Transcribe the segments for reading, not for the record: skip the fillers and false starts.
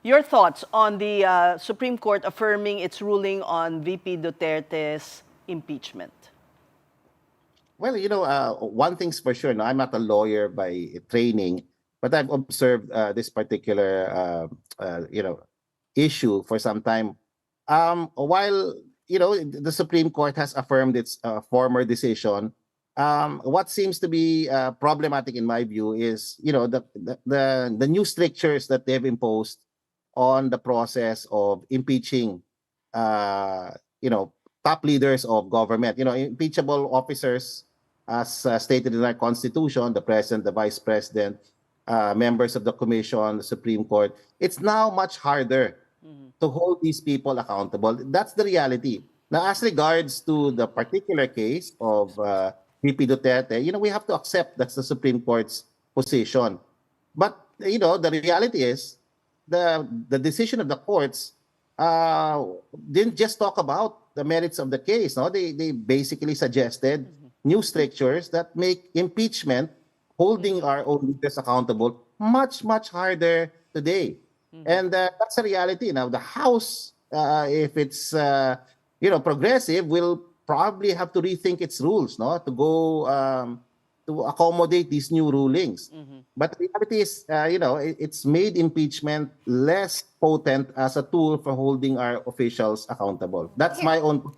Your thoughts on the Supreme Court affirming its ruling on VP Duterte's impeachment? Well, one thing's for sure. No, I'm not a lawyer by training, but I've observed this particular, issue for some time. While the Supreme Court has affirmed its former decision, what seems to be problematic in my view is the new strictures that they've imposed on the process of impeaching, uh, you know, top leaders of government. Impeachable officers, as stated in our Constitution, the President, the Vice President, members of the Commission, the Supreme Court. It's now much harder to hold these people accountable. That's the reality. Now, as regards to the particular case of VP Duterte, we have to accept that's the Supreme Court's position. But the reality is the decision of the courts didn't just talk about the merits of the case. No, they basically suggested new strictures that make impeachment, holding our own leaders accountable, much harder today. And that's a reality. Now, the House, if it's progressive, will probably have to rethink its rules, no, to go to accommodate these new rulings. But the reality is, it's made impeachment less potent as a tool for holding our officials accountable. That's my own,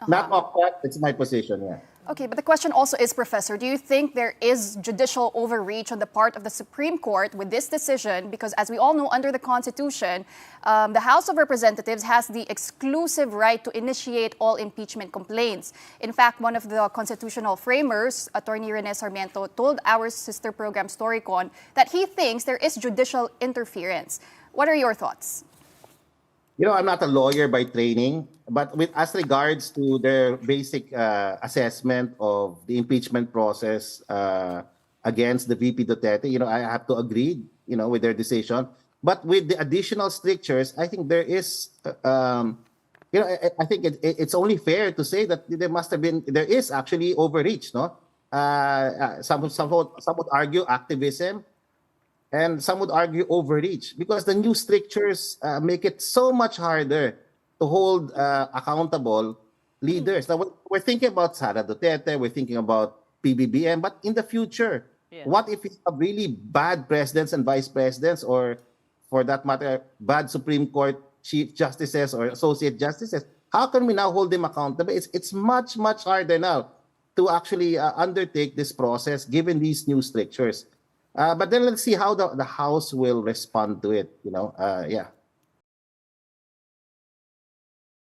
not off that, it's my position, yeah. Okay, but the question also is, Professor, do you think there is judicial overreach on the part of the Supreme Court with this decision? Because as we all know, under the Constitution, the House of Representatives has the exclusive right to initiate all impeachment complaints. In fact, one of the constitutional framers, Attorney Rene Sarmiento, told our sister program Storycon that he thinks there is judicial interference. What are your thoughts? I'm not a lawyer by training, but as regards to their basic assessment of the impeachment process against the VP Duterte, I have to agree, with their decision. But with the additional strictures, I think there is, I think it's only fair to say that there is actually overreach, no? Some would argue activism, and some would argue overreach, because the new strictures make it so much harder to hold accountable leaders. Now, we're thinking about Sara Duterte, we're thinking about PBBM, but in the future, what if we have really bad presidents and vice presidents, or for that matter, bad Supreme Court chief justices or associate justices? How can we now hold them accountable? It's much harder now to actually undertake this process given these new strictures. But then let's see how the House will respond to it. Yeah.